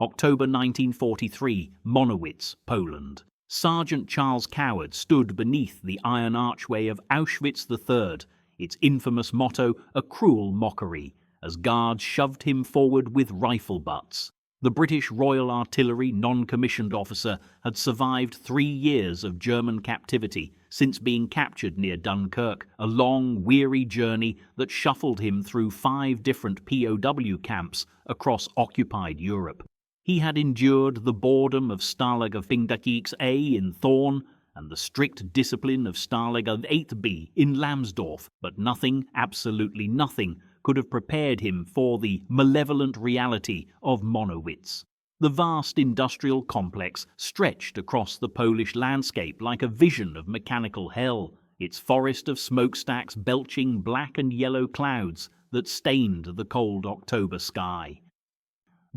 October 1943, Monowitz, Poland. Sergeant Charles Coward stood beneath the iron archway of Auschwitz III, its infamous motto a cruel mockery, as guards shoved him forward with rifle butts. The British Royal Artillery non-commissioned officer had survived 3 years of German captivity since being captured near Dunkirk, a long, weary journey that shuffled him through 5 different POW camps across occupied Europe. He had endured the boredom of Stalag 5A in Thorn and the strict discipline of Stalag 8B in Lambsdorff, but nothing, absolutely nothing, could have prepared him for the malevolent reality of Monowitz. The vast industrial complex stretched across the Polish landscape like a vision of mechanical hell, its forest of smokestacks belching black and yellow clouds that stained the cold October sky.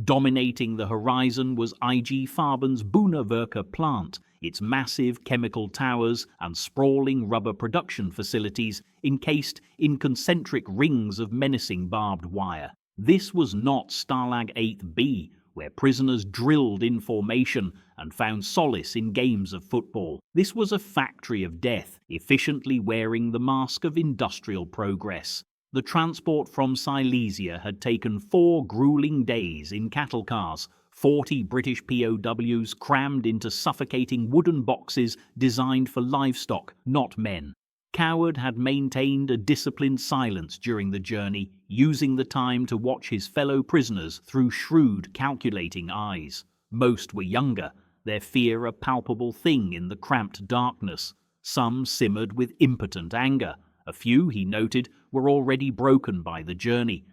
Dominating the horizon was IG Farben's Monowitz plant, its massive chemical towers and sprawling rubber production facilities encased in concentric rings of menacing barbed wire. This was not Stalag 8B, where prisoners drilled in formation and found solace in games of football. This was a factory of death, efficiently wearing the mask of industrial progress. The transport from Silesia had taken 4 grueling days in cattle cars, 40 British POWs crammed into suffocating wooden boxes designed for livestock, not men. Coward had maintained a disciplined silence during the journey, using the time to watch his fellow prisoners through shrewd, calculating eyes. Most were younger, their fear a palpable thing in the cramped darkness. Some simmered with impotent anger. A few, he noted, were already broken by the journey,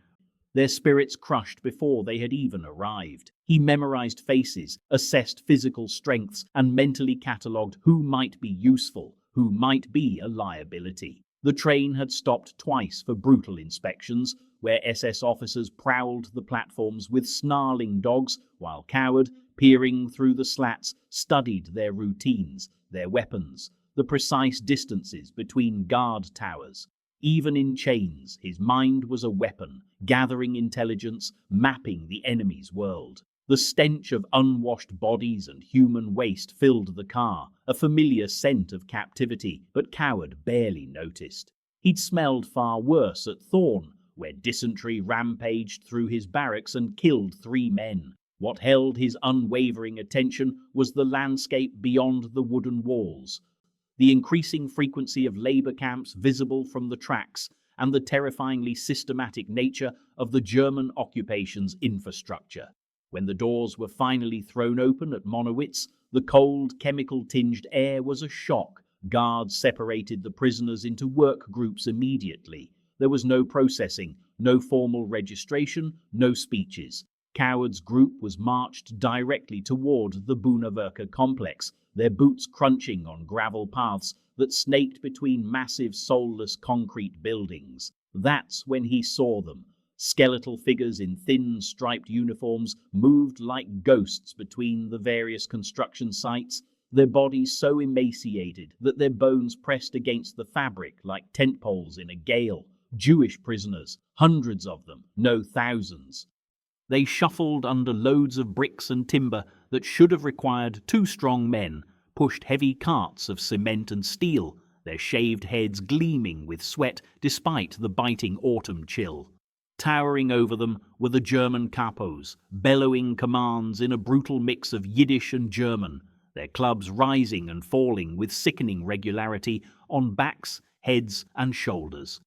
their spirits crushed before they had even arrived. He memorized faces, assessed physical strengths, and mentally catalogued who might be useful, who might be a liability. The train had stopped twice for brutal inspections, where SS officers prowled the platforms with snarling dogs, while Coward, peering through the slats, studied their routines, their weapons, the precise distances between guard towers. Even in chains, his mind was a weapon, gathering intelligence, mapping the enemy's world. The stench of unwashed bodies and human waste filled the car, a familiar scent of captivity, but Coward barely noticed. He'd smelled far worse at Thorn, where dysentery rampaged through his barracks and killed 3 men. What held his unwavering attention was the landscape beyond the wooden walls, the increasing frequency of labor camps visible from the tracks, and the terrifyingly systematic nature of the German occupation's infrastructure. When the doors were finally thrown open at Monowitz, the cold, chemical-tinged air was a shock. Guards separated the prisoners into work groups immediately. There was no processing, no formal registration, no speeches. Coward's group was marched directly toward the Monowitz complex, their boots crunching on gravel paths that snaked between massive soulless concrete buildings. That's when he saw them. Skeletal figures in thin, striped uniforms moved like ghosts between the various construction sites, their bodies so emaciated that their bones pressed against the fabric like tent poles in a gale. Jewish prisoners, hundreds of them, no thousands. They shuffled under loads of bricks and timber that should have required 2 strong men, pushed heavy carts of cement and steel, their shaved heads gleaming with sweat despite the biting autumn chill. Towering over them were the German capos, bellowing commands in a brutal mix of Yiddish and German, their clubs rising and falling with sickening regularity on backs, heads, and shoulders.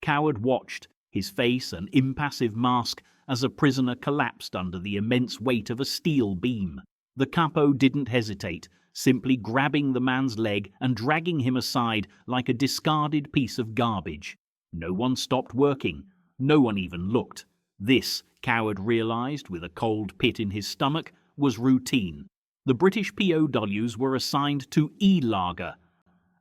Coward watched, his face an impassive mask, as a prisoner collapsed under the immense weight of a steel beam. The capo didn't hesitate, simply grabbing the man's leg and dragging him aside like a discarded piece of garbage. No one stopped working. No one even looked. This, Coward realized with a cold pit in his stomach, was routine. The British POWs were assigned to E-Lager,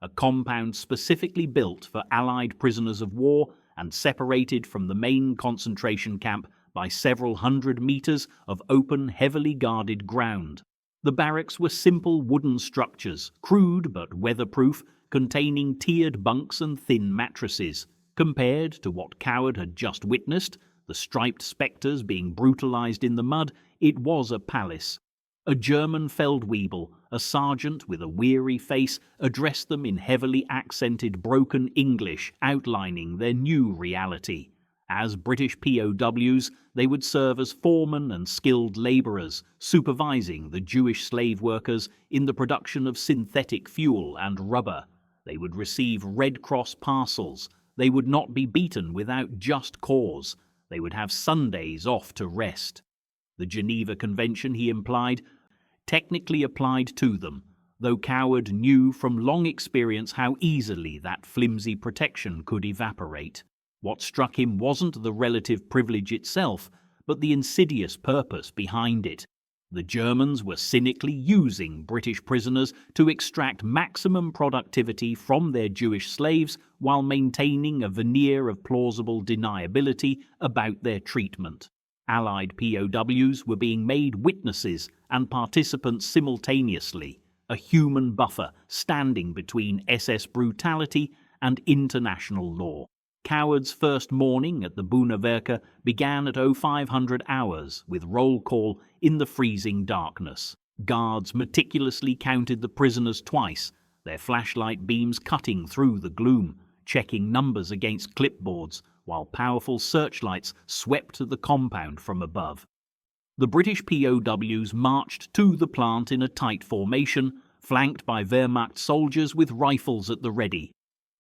a compound specifically built for Allied prisoners of war and separated from the main concentration camp by several hundred meters of open, heavily guarded ground. The barracks were simple wooden structures, crude but weatherproof, containing tiered bunks and thin mattresses. Compared to what Coward had just witnessed, the striped spectres being brutalized in the mud, it was a palace. A German Feldwebel, a sergeant with a weary face, addressed them in heavily accented broken English, outlining their new reality. As British POWs, they would serve as foremen and skilled labourers, supervising the Jewish slave workers in the production of synthetic fuel and rubber. They would receive Red Cross parcels. They would not be beaten without just cause. They would have Sundays off to rest. The Geneva Convention, he implied, technically applied to them, though Coward knew from long experience how easily that flimsy protection could evaporate. What struck him wasn't the relative privilege itself, but the insidious purpose behind it. The Germans were cynically using British prisoners to extract maximum productivity from their Jewish slaves while maintaining a veneer of plausible deniability about their treatment. Allied POWs were being made witnesses and participants simultaneously, a human buffer standing between SS brutality and international law. Coward's first morning at the Bühne Werke began at 0500 hours with roll call in the freezing darkness. Guards meticulously counted the prisoners twice, their flashlight beams cutting through the gloom, checking numbers against clipboards, while powerful searchlights swept the compound from above. The British POWs marched to the plant in a tight formation, flanked by Wehrmacht soldiers with rifles at the ready.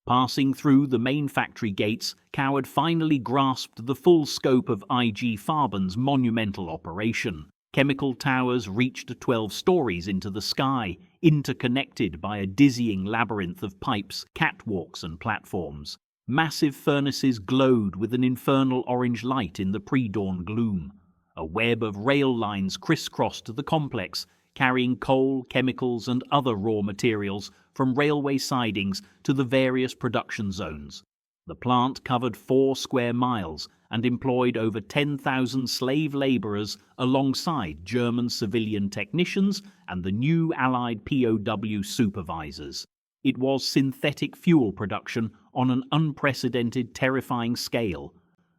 Passing through the main factory gates, Coward finally grasped the full scope of IG Farben's monumental operation. Chemical towers reached 12 stories into the sky, interconnected by a dizzying labyrinth of pipes, catwalks and platforms. Massive furnaces glowed with an infernal orange light in the pre-dawn gloom. A web of rail lines crisscrossed the complex, carrying coal, chemicals and other raw materials from railway sidings to the various production zones. The plant covered 4 square miles and employed over 10,000 slave labourers alongside German civilian technicians and the new Allied POW supervisors. It was synthetic fuel production on an unprecedented, terrifying scale,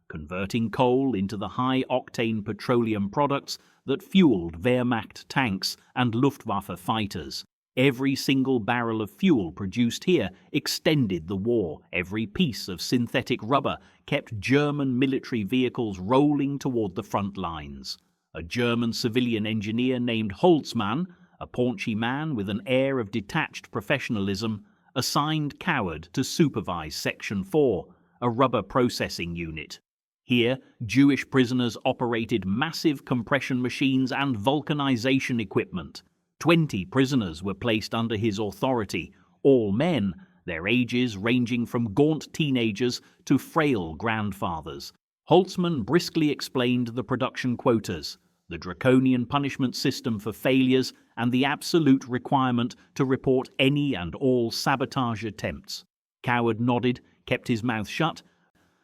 converting coal into the high-octane petroleum products that fueled Wehrmacht tanks and Luftwaffe fighters. Every single barrel of fuel produced here extended the war. Every piece of synthetic rubber kept German military vehicles rolling toward the front lines. A German civilian engineer named Holzmann, a paunchy man with an air of detached professionalism, assigned Coward to supervise Section 4, a rubber processing unit. Here, Jewish prisoners operated massive compression machines and vulcanization equipment. 20 prisoners were placed under his authority, all men, their ages ranging from gaunt teenagers to frail grandfathers. Holzmann briskly explained the production quotas, the draconian punishment system for failures, and the absolute requirement to report any and all sabotage attempts. Coward nodded, kept his mouth shut,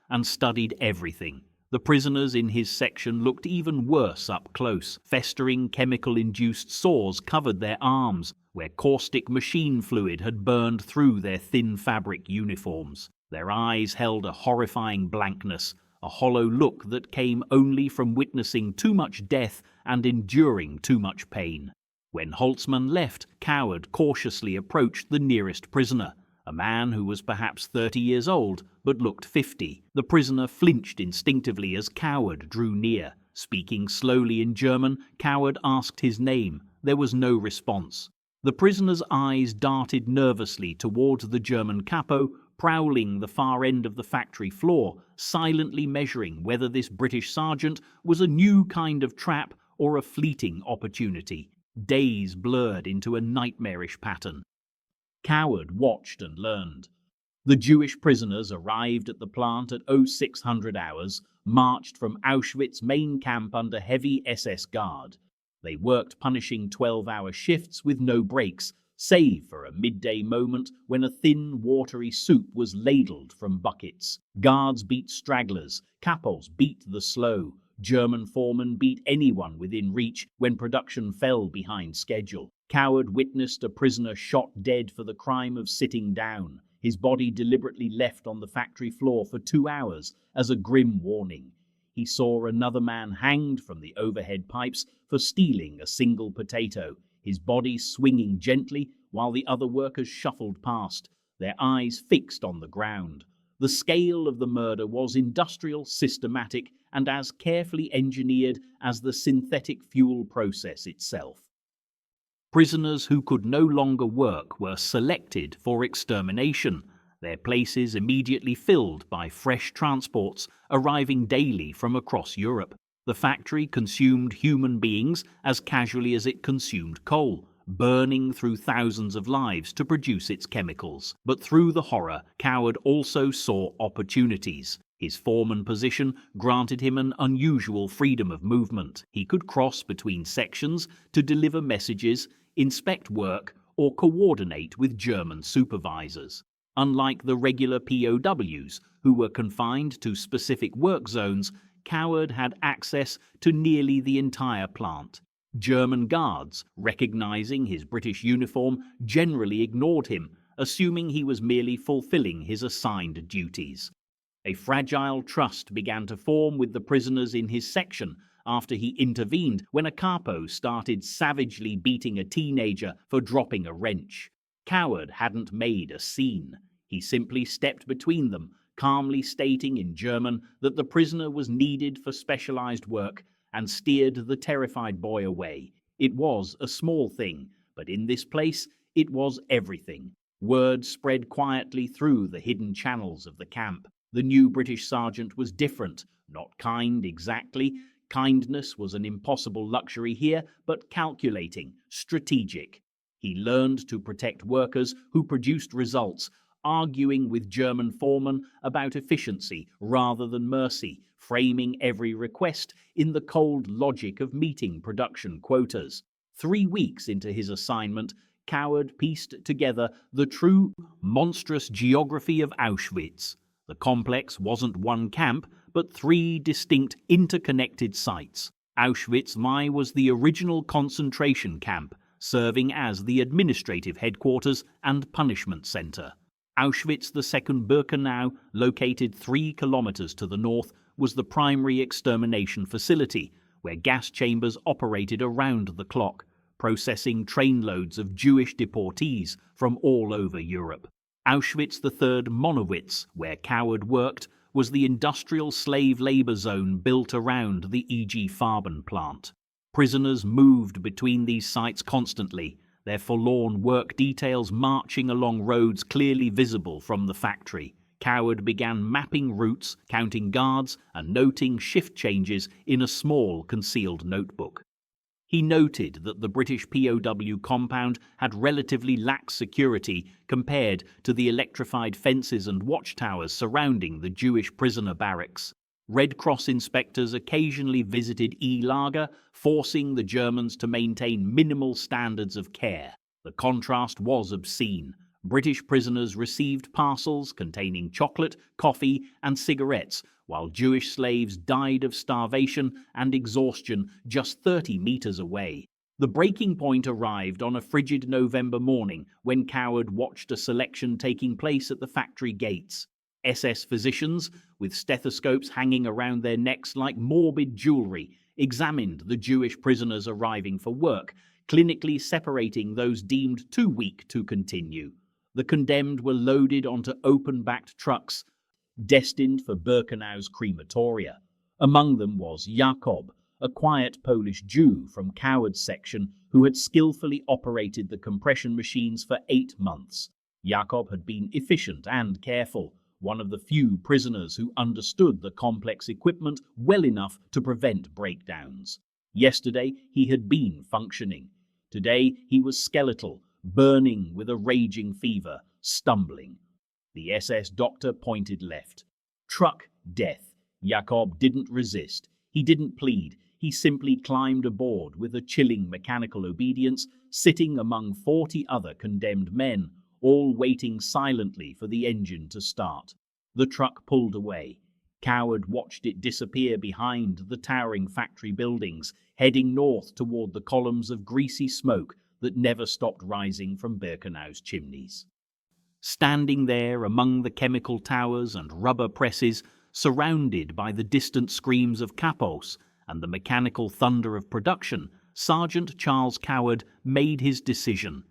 and studied everything. The prisoners in his section looked even worse up close. Festering chemical-induced sores covered their arms, where caustic machine fluid had burned through their thin fabric uniforms. Their eyes held a horrifying blankness, a hollow look that came only from witnessing too much death and enduring too much pain. When Holzmann left, Coward cautiously approached the nearest prisoner, a man who was perhaps 30 years old, but looked 50. The prisoner flinched instinctively as Coward drew near. Speaking slowly in German, Coward asked his name. There was no response. The prisoner's eyes darted nervously towards the German capo, prowling the far end of the factory floor, silently measuring whether this British sergeant was a new kind of trap or a fleeting opportunity. Days blurred into a nightmarish pattern. Coward watched and learned. The Jewish prisoners arrived at the plant at 0600 hours, marched from Auschwitz main camp under heavy SS guard. They worked punishing 12-hour shifts with no breaks, save for a midday moment when a thin, watery soup was ladled from buckets. Guards beat stragglers, capos beat the slow, German foremen beat anyone within reach when production fell behind schedule. Coward witnessed a prisoner shot dead for the crime of sitting down, his body deliberately left on the factory floor for 2 hours as a grim warning. he saw another man hanged from the overhead pipes for stealing a single potato, his body swinging gently while the other workers shuffled past, their eyes fixed on the ground. The scale of the murder was industrial, systematic, and as carefully engineered as the synthetic fuel process itself. Prisoners who could no longer work were selected for extermination, their places immediately filled by fresh transports arriving daily from across Europe. The factory consumed human beings as casually as it consumed coal, burning through thousands of lives to produce its chemicals. But through the horror, Coward also saw opportunities. His foreman position granted him an unusual freedom of movement. He could cross between sections to deliver messages, inspect work, or coordinate with German supervisors. Unlike the regular POWs, who were confined to specific work zones, Coward had access to nearly the entire plant. German guards, recognizing his British uniform, generally ignored him, assuming he was merely fulfilling his assigned duties. A fragile trust began to form with the prisoners in his section after he intervened when a capo started savagely beating a teenager for dropping a wrench. Coward hadn't made a scene. He simply stepped between them, calmly stating in German that the prisoner was needed for specialized work, and steered the terrified boy away. It was a small thing, but in this place it was everything. Word spread quietly through the hidden channels of the camp. The new British sergeant was different, not kind exactly. Kindness was an impossible luxury here, but calculating, strategic. He learned to protect workers who produced results, arguing with German foremen about efficiency rather than mercy, framing every request in the cold logic of meeting production quotas. 3 weeks into his assignment, Coward pieced together the true, monstrous geography of Auschwitz. The complex wasn't one camp, but 3 distinct, interconnected sites. Auschwitz III was the original concentration camp, serving as the administrative headquarters and punishment center. Auschwitz II Birkenau, located 3 kilometers to the north, was the primary extermination facility, where gas chambers operated around the clock, processing trainloads of Jewish deportees from all over Europe. Auschwitz III Monowitz, where Coward worked, was the industrial slave labor zone built around the IG Farben plant. Prisoners moved between these sites constantly, their forlorn work details marching along roads clearly visible from the factory. Coward began mapping routes, counting guards, and noting shift changes in a small, concealed notebook. He noted that the British POW compound had relatively lax security compared to the electrified fences and watchtowers surrounding the Jewish prisoner barracks. Red Cross inspectors occasionally visited E-Lager, forcing the Germans to maintain minimal standards of care. The contrast was obscene. British prisoners received parcels containing chocolate, coffee, and cigarettes, while Jewish slaves died of starvation and exhaustion just 30 meters away. The breaking point arrived on a frigid November morning when Coward watched a selection taking place at the factory gates. SS physicians, with stethoscopes hanging around their necks like morbid jewelry, examined the Jewish prisoners arriving for work, clinically separating those deemed too weak to continue. The condemned were loaded onto open-backed trucks destined for Birkenau's crematoria. Among them was Jakob, a quiet Polish Jew from Coward's section who had skillfully operated the compression machines for 8 months. Jakob had been efficient and careful, one of the few prisoners who understood the complex equipment well enough to prevent breakdowns. Yesterday he had been functioning. Today he was skeletal, burning with a raging fever, stumbling. The SS doctor pointed left. Truck death. Jakob didn't resist. He didn't plead. He simply climbed aboard with a chilling mechanical obedience, sitting among 40 other condemned men, all waiting silently for the engine to start. The truck pulled away. Coward watched it disappear behind the towering factory buildings, heading north toward the columns of greasy smoke that never stopped rising from Birkenau's chimneys. Standing there among the chemical towers and rubber presses, surrounded by the distant screams of capos and the mechanical thunder of production, Sergeant Charles Coward made his decision.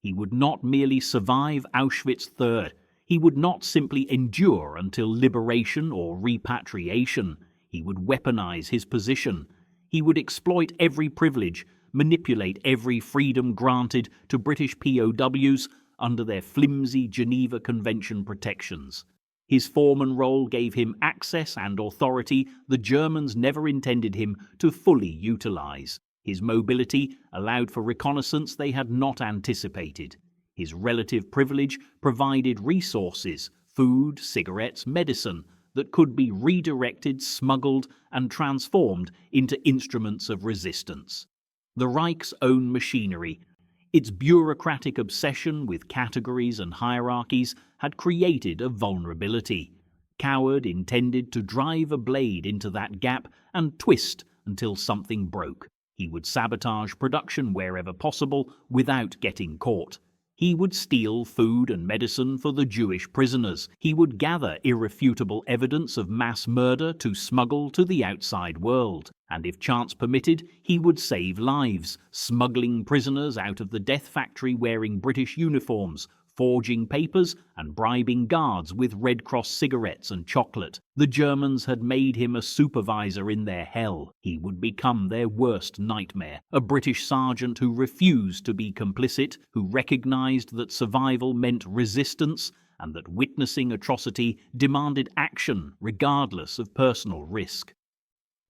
He would not merely survive Auschwitz III. He would not simply endure until liberation or repatriation. He would weaponize his position. He would exploit every privilege, manipulate every freedom granted to British POWs under their flimsy Geneva Convention protections. His foreman role gave him access and authority the Germans never intended him to fully utilize. His mobility allowed for reconnaissance they had not anticipated. His relative privilege provided resources, food, cigarettes, medicine, that could be redirected, smuggled, and transformed into instruments of resistance. The Reich's own machinery, its bureaucratic obsession with categories and hierarchies, had created a vulnerability. Coward intended to drive a blade into that gap and twist until something broke. He would sabotage production wherever possible without getting caught. He would steal food and medicine for the Jewish prisoners. He would gather irrefutable evidence of mass murder to smuggle to the outside world. And if chance permitted, he would save lives, smuggling prisoners out of the death factory wearing British uniforms, forging papers and bribing guards with Red Cross cigarettes and chocolate. The Germans had made him a supervisor in their hell. He would become their worst nightmare, a British sergeant who refused to be complicit, who recognized that survival meant resistance and that witnessing atrocity demanded action regardless of personal risk.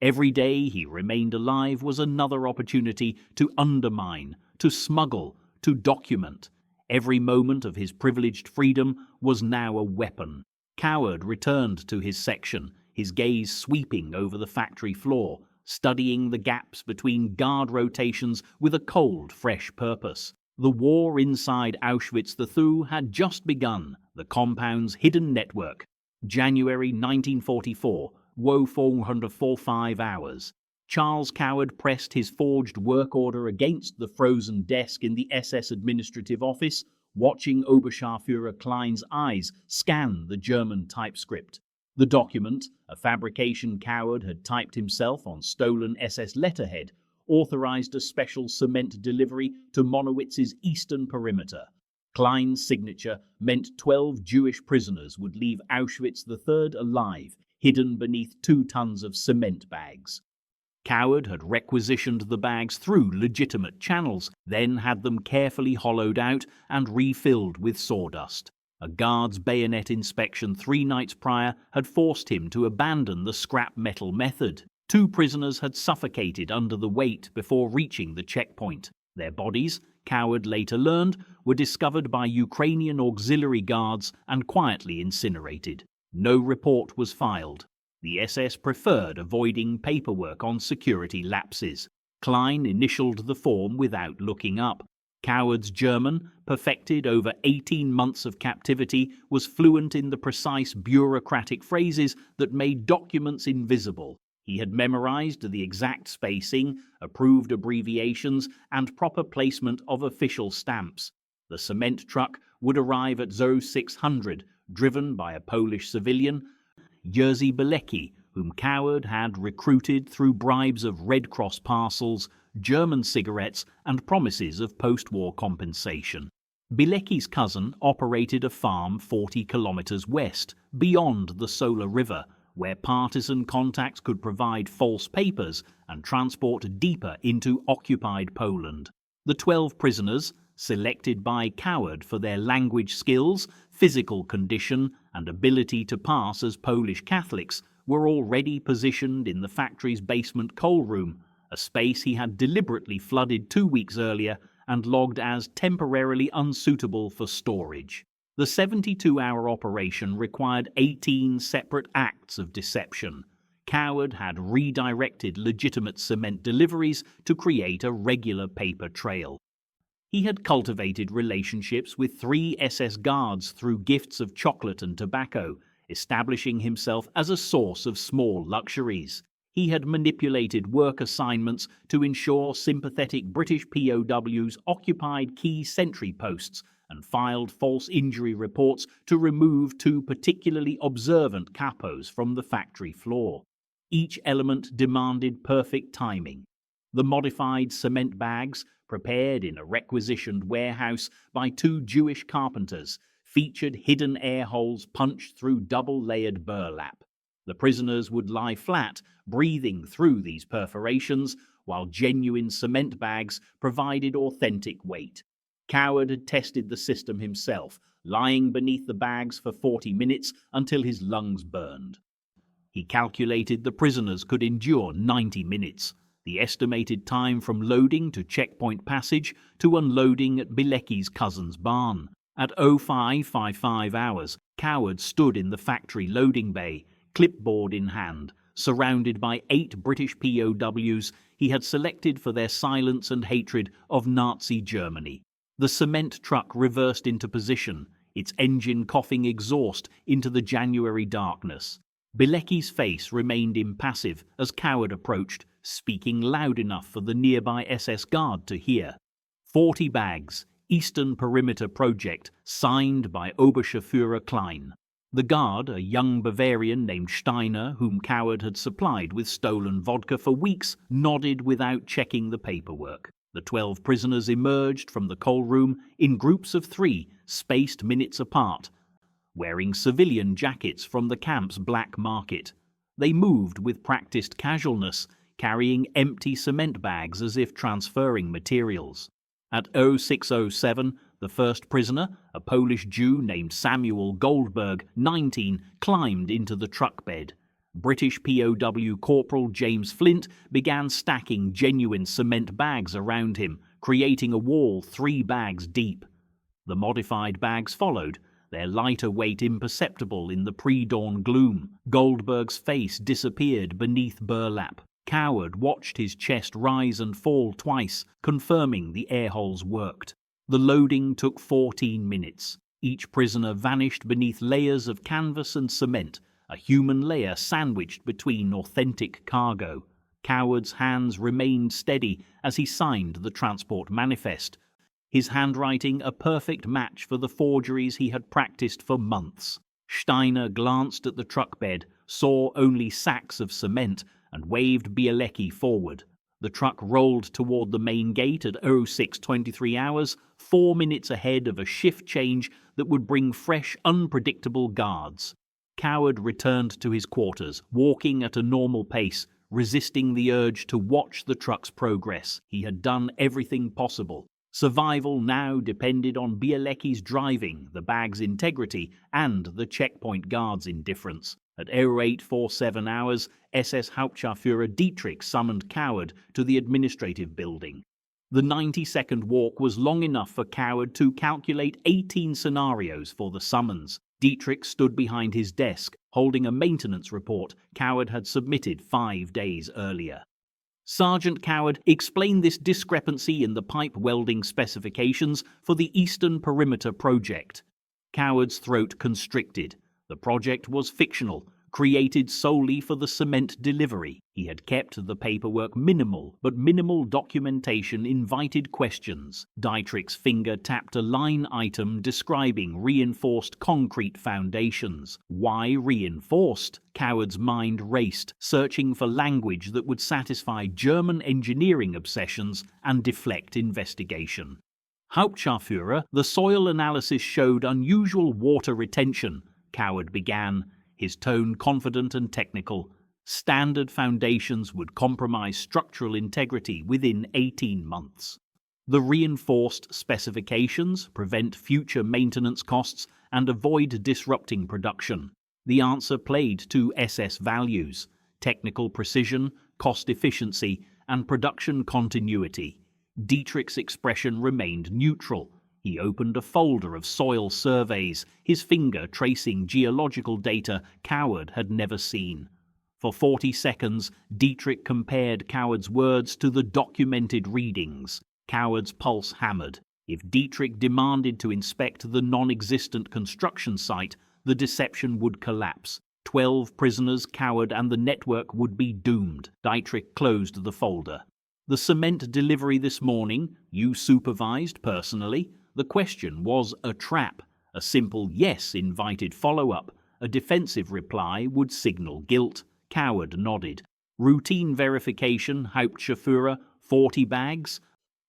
Every day he remained alive was another opportunity to undermine, to smuggle, to document. Every moment of his privileged freedom was now a weapon. Coward returned to his section, his gaze sweeping over the factory floor, studying the gaps between guard rotations with a cold, fresh purpose. The war inside Auschwitz III had just begun, the compound's hidden network. January 1944, woe 445 hours. Charles Coward pressed his forged work order against the frozen desk in the SS administrative office, watching Oberscharführer Klein's eyes scan the German typescript. The document, a fabrication Coward had typed himself on stolen SS letterhead, authorized a special cement delivery to Monowitz's eastern perimeter. Klein's signature meant 12 Jewish prisoners would leave Auschwitz III alive, hidden beneath 2 tons of cement bags. Coward had requisitioned the bags through legitimate channels, then had them carefully hollowed out and refilled with sawdust. A guard's bayonet inspection 3 nights prior had forced him to abandon the scrap metal method. 2 prisoners had suffocated under the weight before reaching the checkpoint. Their bodies, Coward later learned, were discovered by Ukrainian auxiliary guards and quietly incinerated. No report was filed. The SS preferred avoiding paperwork on security lapses. Klein initialed the form without looking up. Coward's German, perfected over 18 months of captivity, was fluent in the precise bureaucratic phrases that made documents invisible. He had memorized the exact spacing, approved abbreviations, and proper placement of official stamps. The cement truck would arrive at 0600, driven by a Polish civilian, Jerzy Bilecki, whom Coward had recruited through bribes of Red Cross parcels, German cigarettes, and promises of post-war compensation. Bilecki's cousin operated a farm 40 kilometers west, beyond the Sola River, where partisan contacts could provide false papers and transport deeper into occupied Poland. The 12 prisoners, selected by Coward for their language skills, physical condition, and ability to pass as Polish Catholics, were already positioned in the factory's basement coal room, a space he had deliberately flooded 2 weeks earlier and logged as temporarily unsuitable for storage. The 72-hour operation required 18 separate acts of deception. Coward had redirected legitimate cement deliveries to create a regular paper trail. He had cultivated relationships with 3 SS guards through gifts of chocolate and tobacco, establishing himself as a source of small luxuries. He had manipulated work assignments to ensure sympathetic British POWs occupied key sentry posts and filed false injury reports to remove 2 particularly observant capos from the factory floor. Each element demanded perfect timing. The modified cement bags, prepared in a requisitioned warehouse by 2 Jewish carpenters, featured hidden air holes punched through double-layered burlap. The prisoners would lie flat, breathing through these perforations, while genuine cement bags provided authentic weight. Coward had tested the system himself, lying beneath the bags for 40 minutes until his lungs burned. He calculated the prisoners could endure 90 minutes, the estimated time from loading to checkpoint passage to unloading at Bilecki's cousin's barn. At 0555 hours, Coward stood in the factory loading bay, clipboard in hand, surrounded by 8 British POWs he had selected for their silence and hatred of Nazi Germany. The cement truck reversed into position, its engine coughing exhaust into the January darkness. Bilecki's face remained impassive as Coward approached, speaking loud enough for the nearby SS guard to hear. 40 bags, Eastern Perimeter Project, signed by Oberscharführer Klein. The guard, a young Bavarian named Steiner, whom Coward had supplied with stolen vodka for weeks, nodded without checking the paperwork. The 12 prisoners emerged from the coal room in groups of 3, spaced minutes apart, wearing civilian jackets from the camp's black market. They moved with practiced casualness, carrying empty cement bags as if transferring materials. At 0607, the first prisoner, a Polish Jew named Samuel Goldberg, 19, climbed into the truck bed. British POW Corporal James Flint began stacking genuine cement bags around him, creating a wall 3 bags deep. The modified bags followed, their lighter weight imperceptible in the pre-dawn gloom. Goldberg's face disappeared beneath burlap. Coward watched his chest rise and fall twice, confirming the air holes worked. The loading took 14 minutes. Each prisoner vanished beneath layers of canvas and cement, a human layer sandwiched between authentic cargo. Coward's hands remained steady as he signed the transport manifest, his handwriting a perfect match for the forgeries he had practiced for months. Steiner glanced at the truck bed, saw only sacks of cement, and waved Bielecki forward. The truck rolled toward the main gate at 0623 hours, 4 minutes ahead of a shift change that would bring fresh, unpredictable guards. Coward returned to his quarters, walking at a normal pace, resisting the urge to watch the truck's progress. He had done everything possible. Survival now depended on Bielecki's driving, the bag's integrity, and the checkpoint guard's indifference. At 0847 hours, SS Hauptscharführer Dietrich summoned Coward to the administrative building. The 90-second walk was long enough for Coward to calculate 18 scenarios for the summons. Dietrich stood behind his desk, holding a maintenance report Coward had submitted 5 days earlier. Sergeant Coward explained this discrepancy in the pipe welding specifications for the Eastern Perimeter Project. Coward's throat constricted. The project was fictional, created solely for the cement delivery. He had kept the paperwork minimal, but minimal documentation invited questions. Dietrich's finger tapped a line item describing reinforced concrete foundations. Why reinforced? Coward's mind raced, searching for language that would satisfy German engineering obsessions and deflect investigation. Hauptscharführer, the soil analysis showed unusual water retention, Coward began, his tone confident and technical. Standard foundations would compromise structural integrity within 18 months. The reinforced specifications prevent future maintenance costs and avoid disrupting production. The answer played to SS values: technical precision, cost efficiency, and production continuity. Dietrich's expression remained neutral. He opened a folder of soil surveys, his finger tracing geological data Coward had never seen. For 40 seconds, Dietrich compared Coward's words to the documented readings. Coward's pulse hammered. If Dietrich demanded to inspect the non-existent construction site, the deception would collapse. 12 prisoners, Coward, and the network would be doomed. Dietrich closed the folder. The cement delivery this morning, you supervised personally? The question was a trap. A simple yes invited follow-up. A defensive reply would signal guilt. Coward nodded. Routine verification, Hauptchauffeur, 40 bags.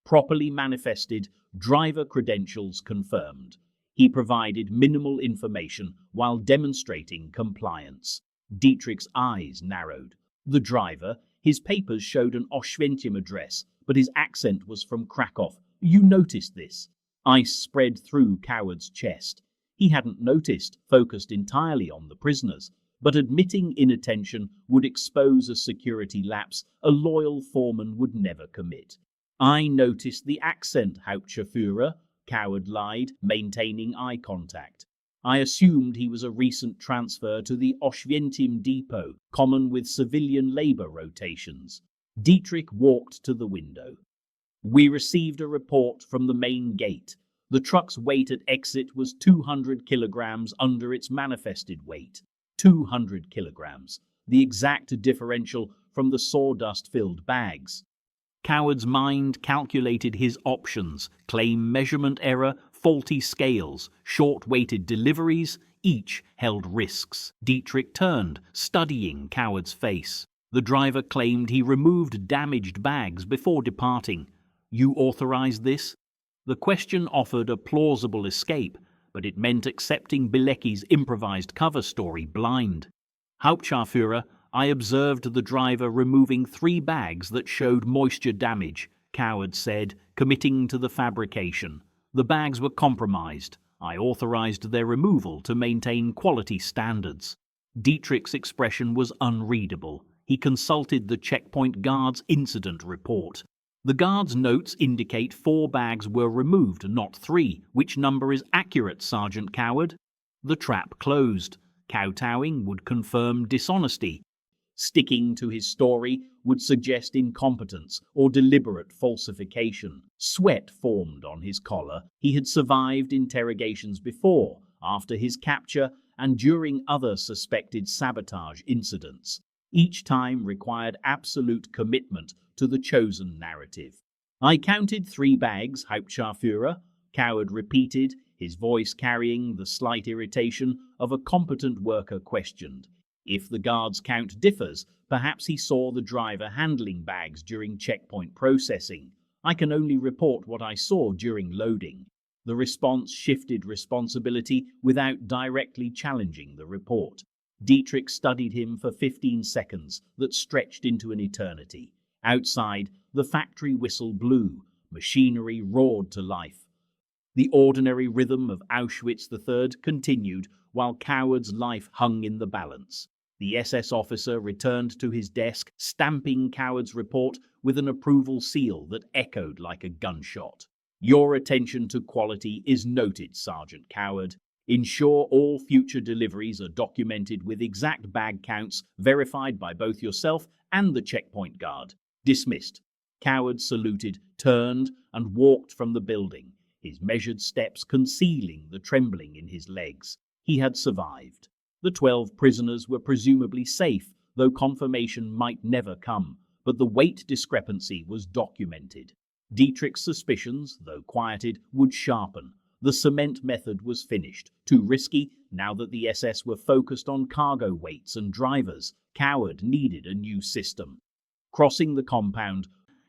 Properly manifested, driver credentials confirmed. He provided minimal information while demonstrating compliance. Dietrich's eyes narrowed. The driver, his papers showed an Auschwitz address, but his accent was from Krakow. You noticed this. Ice spread through Coward's chest. He hadn't noticed, focused entirely on the prisoners, but admitting inattention would expose a security lapse a loyal foreman would never commit. I noticed the accent, Hauptchauffeur, Coward lied, maintaining eye contact. I assumed he was a recent transfer to the Auschwitz depot, common with civilian labor rotations. Dietrich walked to the window. We received a report from the main gate. The truck's weight at exit was 200 kilograms under its manifested weight. 200 kilograms, the exact differential from the sawdust-filled bags. Coward's mind calculated his options: claim measurement error, faulty scales, short-weighted deliveries, each held risks. Dietrich turned, studying Coward's face. The driver claimed he removed damaged bags before departing. You authorized this? The question offered a plausible escape, but it meant accepting Bilecki's improvised cover story blind. Hauptchauffeur, I observed the driver removing 3 bags that showed moisture damage, Coward said, committing to the fabrication. The bags were compromised. I authorized their removal to maintain quality standards. Dietrich's expression was unreadable. He consulted the checkpoint guard's incident report. The guard's notes indicate 4 bags were removed, not 3. Which number is accurate, Sergeant Coward? The trap closed. Kowtowing would confirm dishonesty. Sticking to his story would suggest incompetence or deliberate falsification. Sweat formed on his collar. He had survived interrogations before, after his capture, and during other suspected sabotage incidents. Each time required absolute commitment to the chosen narrative. I counted 3 bags, Hauptchauffeur, Coward repeated, his voice carrying the slight irritation of a competent worker questioned. If the guard's count differs, perhaps he saw the driver handling bags during checkpoint processing. I can only report what I saw during loading. The response shifted responsibility without directly challenging the report. Dietrich studied him for 15 seconds that stretched into an eternity. Outside, the factory whistle blew. Machinery roared to life. The ordinary rhythm of Auschwitz III continued while Coward's life hung in the balance. The SS officer returned to his desk, stamping Coward's report with an approval seal that echoed like a gunshot. Your attention to quality is noted, Sergeant Coward. Ensure all future deliveries are documented with exact bag counts verified by both yourself and the checkpoint guard. Dismissed. Coward saluted, turned, and walked from the building, his measured steps concealing the trembling in his legs. He had survived. The 12 prisoners were presumably safe, though confirmation might never come, but the weight discrepancy was documented. Dietrich's suspicions, though quieted, would sharpen. The cement method was finished. Too risky, now that the SS were focused on cargo weights and drivers. Coward needed a new system. Crossing the compound,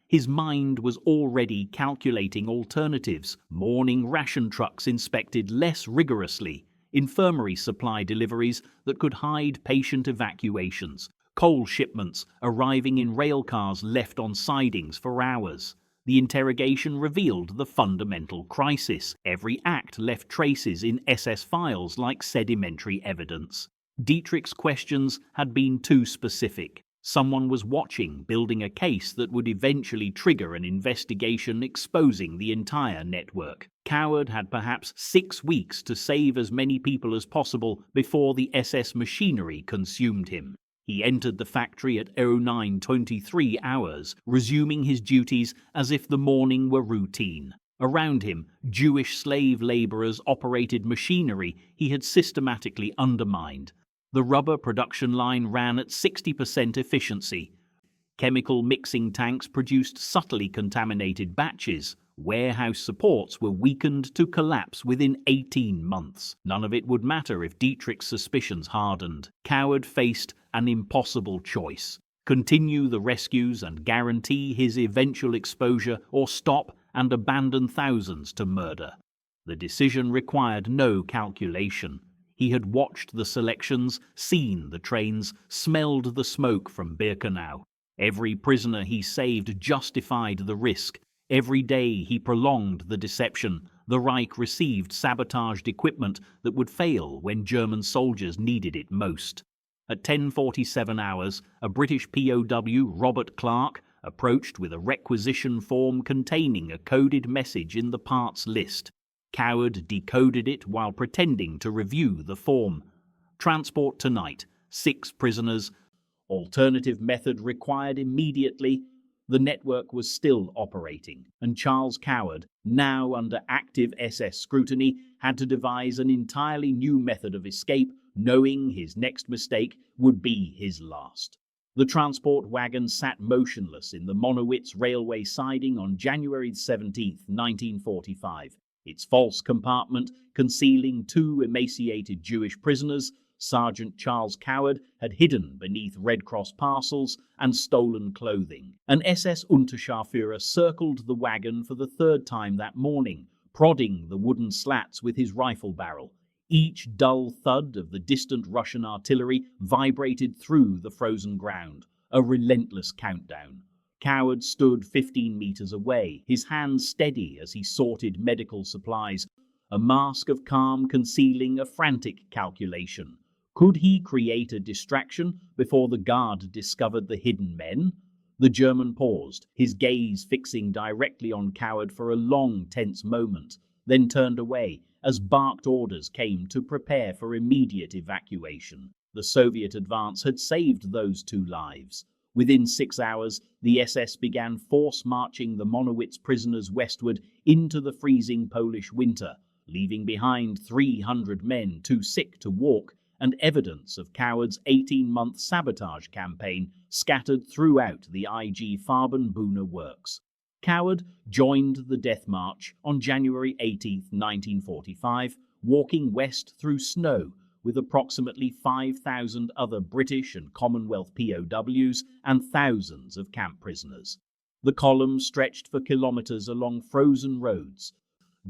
his mind was already calculating alternatives. Morning ration trucks inspected less rigorously. Infirmary supply deliveries that could hide patient evacuations. Coal shipments arriving in railcars left on sidings for hours. The interrogation revealed the fundamental crisis. Every act left traces in SS files like sedimentary evidence. Dietrich's questions had been too specific. Someone was watching, building a case that would eventually trigger an investigation exposing the entire network. Coward had perhaps 6 weeks to save as many people as possible before the SS machinery consumed him. He entered the factory at 09:23 hours, resuming his duties as if the morning were routine. Around him, Jewish slave laborers operated machinery he had systematically undermined. The rubber production line ran at 60% efficiency. Chemical mixing tanks produced subtly contaminated batches. warehouse supports were weakened to collapse within 18 months. None of it would matter if Dietrich's suspicions hardened. Coward faced an impossible choice: continue the rescues and guarantee his eventual exposure, or stop and abandon thousands to murder. The decision required no calculation. He had watched the selections, seen the trains, smelled the smoke from Birkenau. Every prisoner he saved justified the risk. Every day he prolonged the deception. The Reich received sabotaged equipment that would fail when German soldiers needed it most. At 10:47 hours, a British POW, Robert Clark, approached with a requisition form containing a coded message in the parts list. Coward decoded it while pretending to review the form. Transport tonight, 6 prisoners. Alternative method required immediately. The network was still operating, and Charles Coward, now under active SS scrutiny, had to devise an entirely new method of escape, knowing his next mistake would be his last. The transport wagon sat motionless in the Monowitz railway siding on January 17, 1945, its false compartment concealing 2 emaciated Jewish prisoners. Sergeant Charles Coward had hidden beneath Red Cross parcels and stolen clothing. An SS Unterscharführer circled the wagon for the 3rd time that morning, prodding the wooden slats with his rifle barrel. Each dull thud of the distant Russian artillery vibrated through the frozen ground, a relentless countdown. Coward stood 15 meters away, his hands steady as he sorted medical supplies, a mask of calm concealing a frantic calculation. Could he create a distraction before the guard discovered the hidden men? The German paused, his gaze fixing directly on Coward for a long, tense moment, then turned away as barked orders came to prepare for immediate evacuation. The Soviet advance had saved those 2 lives. Within 6 hours, the SS began force-marching the Monowitz prisoners westward into the freezing Polish winter, leaving behind 300 men too sick to walk, and evidence of Coward's 18-month sabotage campaign scattered throughout the IG Farben Buna works. Coward joined the death march on January 18, 1945, walking west through snow with approximately 5,000 other British and Commonwealth POWs and thousands of camp prisoners. The column stretched for kilometers along frozen roads,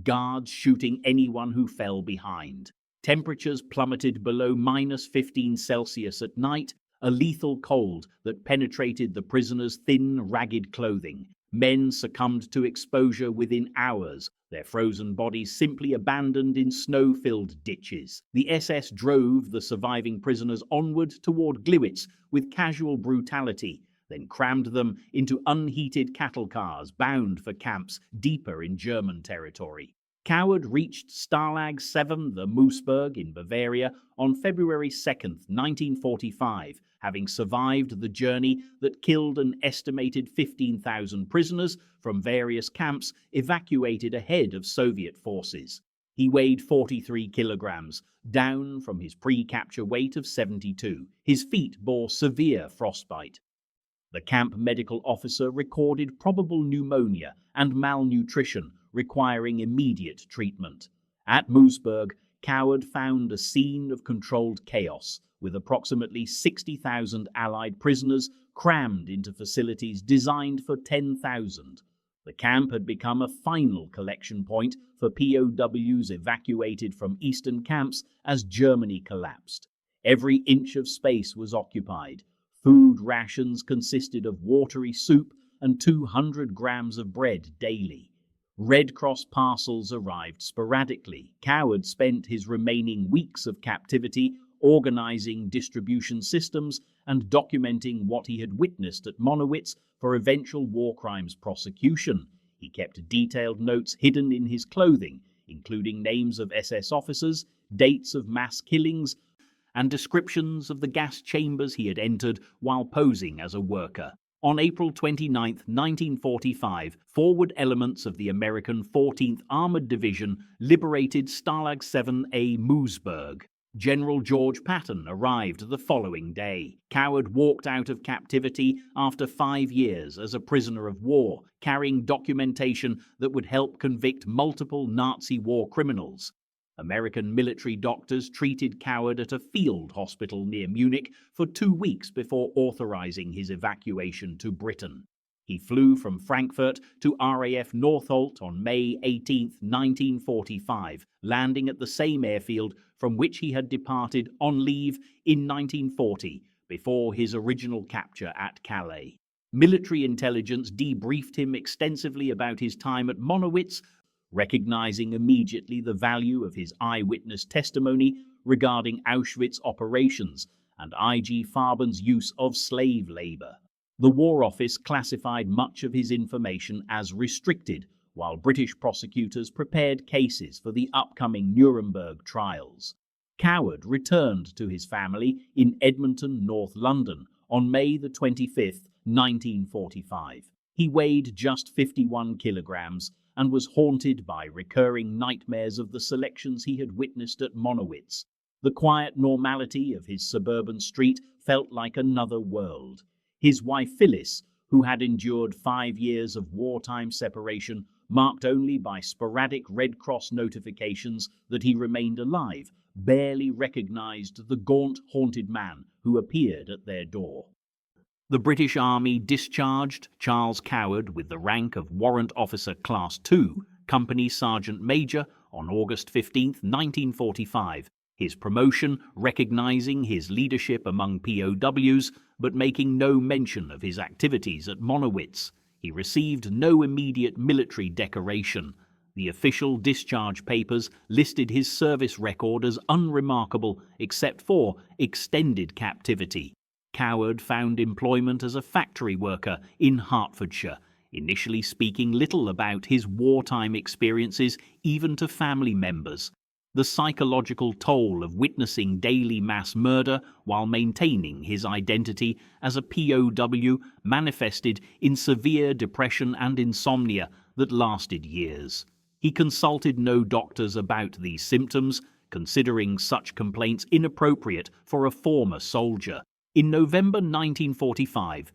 guards shooting anyone who fell behind. Temperatures plummeted below -15°C at night, a lethal cold that penetrated the prisoners' thin, ragged clothing. Men succumbed to exposure within hours, their frozen bodies simply abandoned in snow-filled ditches. The SS drove the surviving prisoners onward toward Gliwice with casual brutality, then crammed them into unheated cattle cars bound for camps deeper in German territory. Coward reached Stalag 7, the Moosburg in Bavaria, on February 2, 1945, having survived the journey that killed an estimated 15,000 prisoners from various camps evacuated ahead of Soviet forces. He weighed 43 kilograms, down from his pre-capture weight of 72. His feet bore severe frostbite. The camp medical officer recorded probable pneumonia and malnutrition, requiring immediate treatment. At Moosburg, Coward found a scene of controlled chaos, with approximately 60,000 Allied prisoners crammed into facilities designed for 10,000. The camp had become a final collection point for POWs evacuated from eastern camps as Germany collapsed. Every inch of space was occupied. Food rations consisted of watery soup and 200 grams of bread daily. Red Cross parcels arrived sporadically. Coward spent his remaining weeks of captivity organizing distribution systems and documenting what he had witnessed at Monowitz for eventual war crimes prosecution. He kept detailed notes hidden in his clothing, including names of SS officers, dates of mass killings, and descriptions of the gas chambers he had entered while posing as a worker. On April 29, 1945, forward elements of the American 14th Armored Division liberated Stalag 7A Moosburg. General George Patton arrived the following day. Coward walked out of captivity after 5 years as a prisoner of war, carrying documentation that would help convict multiple Nazi war criminals. American military doctors treated Coward at a field hospital near Munich for 2 weeks before authorizing his evacuation to Britain. He flew from Frankfurt to RAF Northolt on May 18, 1945, landing at the same airfield from which he had departed on leave in 1940, before his original capture at Calais. Military intelligence debriefed him extensively about his time at Monowitz, recognizing immediately the value of his eyewitness testimony regarding Auschwitz operations and IG Farben's use of slave labor. The War Office classified much of his information as restricted, while British prosecutors prepared cases for the upcoming Nuremberg trials. Coward returned to his family in Edmonton, North London, on May 25, 1945. He weighed just 51 kilograms and was haunted by recurring nightmares of the selections he had witnessed at Monowitz. The quiet normality of his suburban street felt like another world. His wife Phyllis, who had endured 5 years of wartime separation, marked only by sporadic Red Cross notifications that he remained alive, barely recognized the gaunt, haunted man who appeared at their door. The British Army discharged Charles Coward with the rank of Warrant Officer Class II, Company Sergeant Major, on August 15, 1945, his promotion recognizing his leadership among POWs, but making no mention of his activities at Monowitz. He received no immediate military decoration. The official discharge papers listed his service record as unremarkable except for extended captivity. Coward found employment as a factory worker in Hertfordshire, initially speaking little about his wartime experiences even to family members. The psychological toll of witnessing daily mass murder while maintaining his identity as a POW manifested in severe depression and insomnia that lasted years. He consulted no doctors about these symptoms, considering such complaints inappropriate for a former soldier. In November 1945,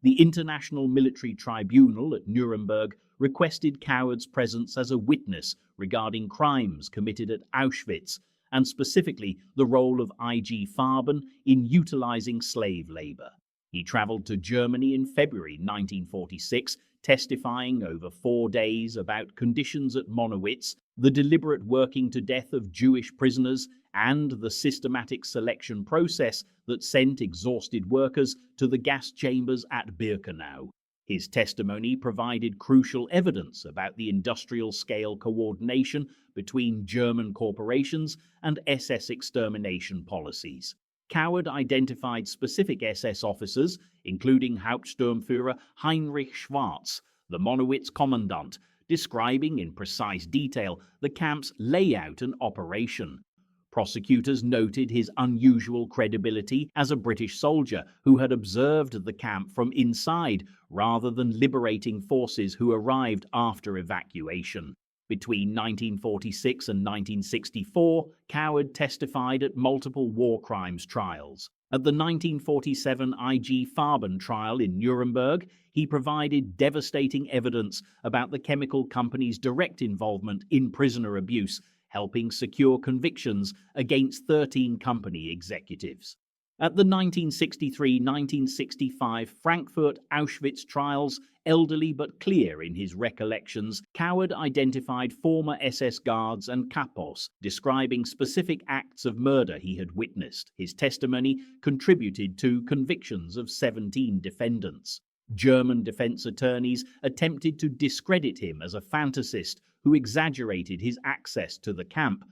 the International Military Tribunal at Nuremberg requested Coward's presence as a witness regarding crimes committed at Auschwitz, and specifically the role of IG Farben in utilizing slave labor. He traveled to Germany in February 1946, testifying over 4 days about conditions at Monowitz, the deliberate working to death of Jewish prisoners, and the systematic selection process that sent exhausted workers to the gas chambers at Birkenau. His testimony provided crucial evidence about the industrial-scale coordination between German corporations and SS extermination policies. Coward identified specific SS officers, including Hauptsturmführer Heinrich Schwarz, the Monowitz commandant, describing in precise detail the camp's layout and operation. Prosecutors noted his unusual credibility as a British soldier who had observed the camp from inside rather than liberating forces who arrived after evacuation. Between 1946 and 1964, Coward testified at multiple war crimes trials. At the 1947 IG Farben trial in Nuremberg, he provided devastating evidence about the chemical company's direct involvement in prisoner abuse, helping secure convictions against 13 company executives. At the 1963-1965 Frankfurt Auschwitz trials, elderly but clear in his recollections, Coward identified former SS guards and kapos, describing specific acts of murder he had witnessed. His testimony contributed to convictions of 17 defendants. German defense attorneys attempted to discredit him as a fantasist who exaggerated his access to the camp,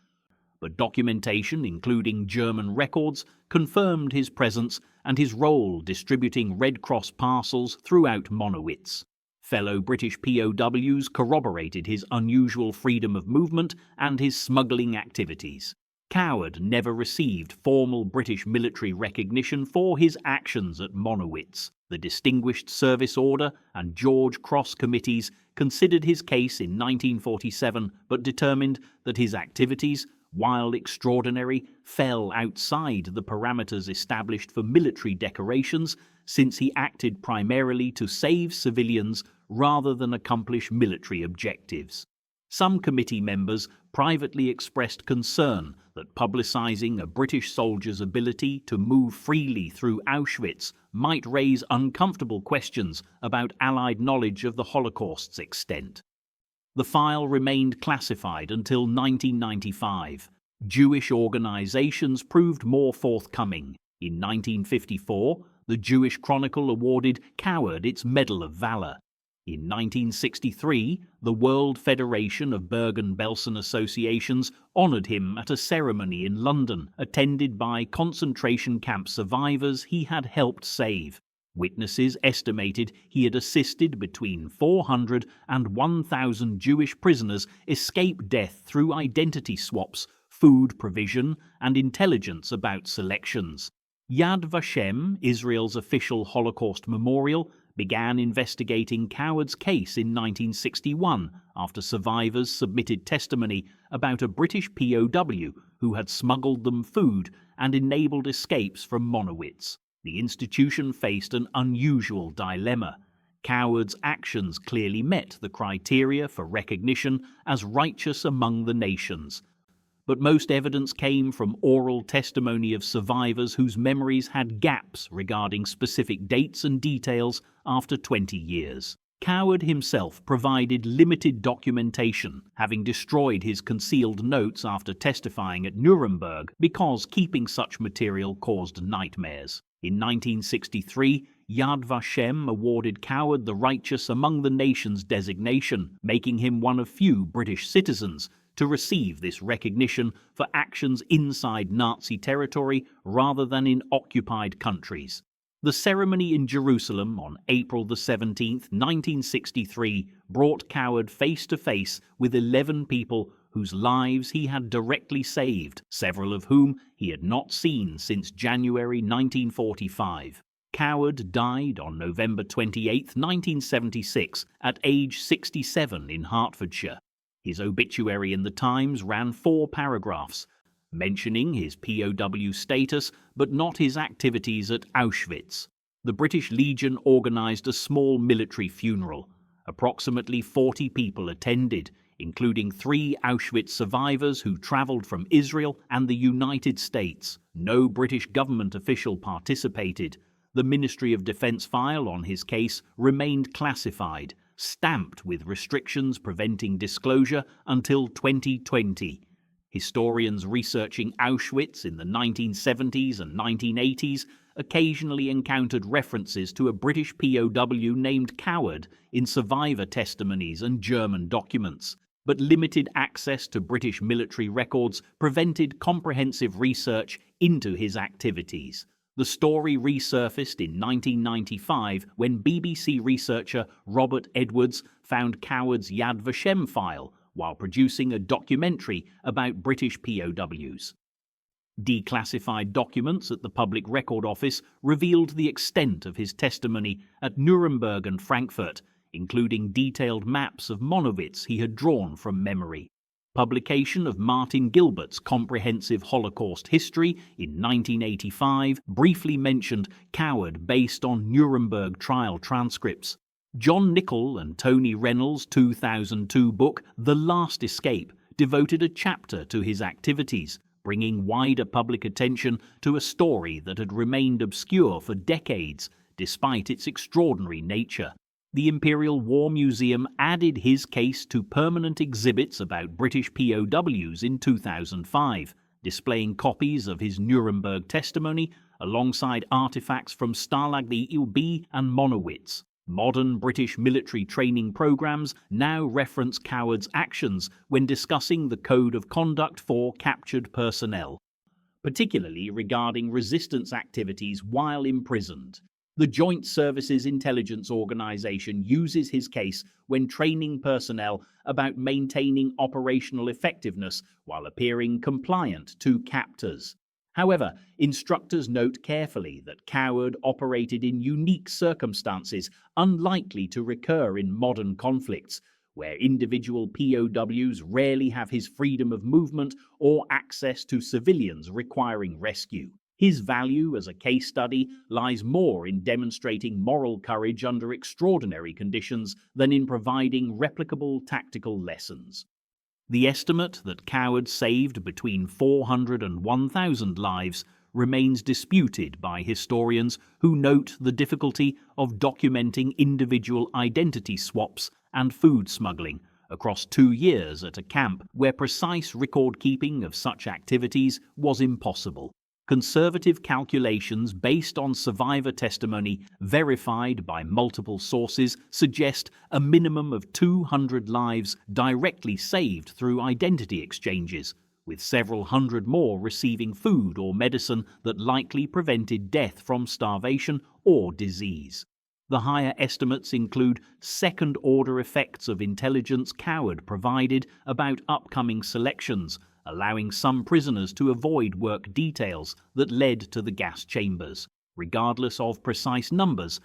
but documentation, including German records, confirmed his presence and his role distributing Red Cross parcels throughout Monowitz. Fellow British POWs corroborated his unusual freedom of movement and his smuggling activities. Coward never received formal British military recognition for his actions at Monowitz. The Distinguished Service Order and George Cross committees considered his case in 1947 but determined that his activities while extraordinary, fell outside the parameters established for military decorations, since he acted primarily to save civilians rather than accomplish military objectives. Some committee members privately expressed concern that publicizing a British soldier's ability to move freely through Auschwitz might raise uncomfortable questions about Allied knowledge of the Holocaust's extent. The file remained classified until 1995. Jewish organizations proved more forthcoming. In 1954, the Jewish Chronicle awarded Coward its Medal of Valor. In 1963, the World Federation of Bergen-Belsen Associations honored him at a ceremony in London, attended by concentration camp survivors he had helped save. Witnesses estimated he had assisted between 400 and 1,000 Jewish prisoners escape death through identity swaps, food provision, and intelligence about selections. Yad Vashem, Israel's official Holocaust memorial, began investigating Coward's case in 1961 after survivors submitted testimony about a British POW who had smuggled them food and enabled escapes from Monowitz. The institution faced an unusual dilemma. Coward's actions clearly met the criteria for recognition as righteous among the nations. But most evidence came from oral testimony of survivors whose memories had gaps regarding specific dates and details after 20 years. Coward himself provided limited documentation, having destroyed his concealed notes after testifying at Nuremberg because keeping such material caused nightmares. In 1963, Yad Vashem awarded Coward the Righteous Among the Nations designation, making him one of few British citizens to receive this recognition for actions inside Nazi territory rather than in occupied countries. The ceremony in Jerusalem on April 17, 1963, brought Coward face to face with 11 people whose lives he had directly saved, several of whom he had not seen since January 1945. Coward died on November 28, 1976, at age 67 in Hertfordshire. His obituary in the Times ran 4 paragraphs, mentioning his POW status but not his activities at Auschwitz. The British Legion organised a small military funeral. Approximately 40 people attended, including 3 Auschwitz survivors who travelled from Israel and the United States. No British government official participated. The Ministry of Defence file on his case remained classified, stamped with restrictions preventing disclosure until 2020. Historians researching Auschwitz in the 1970s and 1980s occasionally encountered references to a British POW named Coward in survivor testimonies and German documents, but limited access to British military records prevented comprehensive research into his activities. The story resurfaced in 1995 when BBC researcher Robert Edwards found Coward's Yad Vashem file while producing a documentary about British POWs. Declassified documents at the Public Record Office revealed the extent of his testimony at Nuremberg and Frankfurt, including detailed maps of Monowitz he had drawn from memory. Publication of Martin Gilbert's comprehensive Holocaust history in 1985 briefly mentioned Coward based on Nuremberg trial transcripts. John Nichol and Tony Reynolds' 2002 book The Last Escape devoted a chapter to his activities, bringing wider public attention to a story that had remained obscure for decades despite its extraordinary nature. The Imperial War Museum added his case to permanent exhibits about British POWs in 2005, displaying copies of his Nuremberg testimony alongside artifacts from Stalag B and Monowitz. Modern British military training programs now reference Coward's actions when discussing the code of conduct for captured personnel, particularly regarding resistance activities while imprisoned. The Joint Services Intelligence Organization uses his case when training personnel about maintaining operational effectiveness while appearing compliant to captors. However, instructors note carefully that Coward operated in unique circumstances unlikely to recur in modern conflicts, where individual POWs rarely have his freedom of movement or access to civilians requiring rescue. His value as a case study lies more in demonstrating moral courage under extraordinary conditions than in providing replicable tactical lessons. The estimate that cowards saved between 400 and 1,000 lives remains disputed by historians who note the difficulty of documenting individual identity swaps and food smuggling across 2 years at a camp where precise record-keeping of such activities was impossible. Conservative calculations based on survivor testimony verified by multiple sources suggest a minimum of 200 lives directly saved through identity exchanges, with several hundred more receiving food or medicine that likely prevented death from starvation or disease. The higher estimates include second-order effects of intelligence coward provided about upcoming selections, allowing some prisoners to avoid work details that led to the gas chambers. Regardless of precise numbers,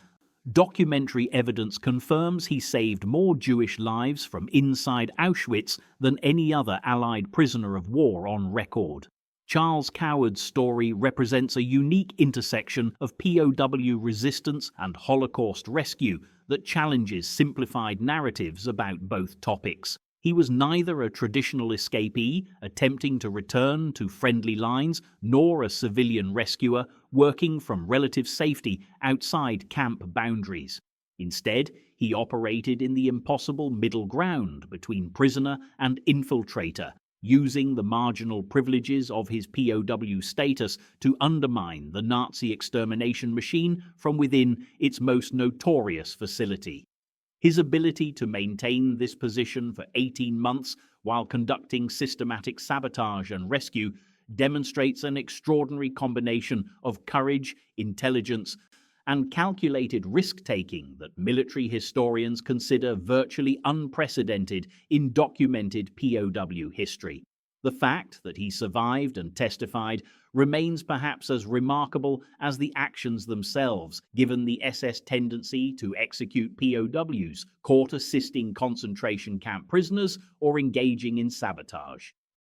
documentary evidence confirms he saved more Jewish lives from inside Auschwitz than any other Allied prisoner of war on record. Charles Coward's story represents a unique intersection of POW resistance and Holocaust rescue that challenges simplified narratives about both topics. He was neither a traditional escapee attempting to return to friendly lines, nor a civilian rescuer working from relative safety outside camp boundaries. Instead, he operated in the impossible middle ground between prisoner and infiltrator, using the marginal privileges of his POW status to undermine the Nazi extermination machine from within its most notorious facility. His ability to maintain this position for 18 months while conducting systematic sabotage and rescue demonstrates an extraordinary combination of courage, intelligence, and calculated risk-taking that military historians consider virtually unprecedented in documented POW history. The fact that he survived and testified remains perhaps as remarkable as the actions themselves, given the SS tendency to execute POWs caught assisting concentration camp prisoners or engaging in sabotage.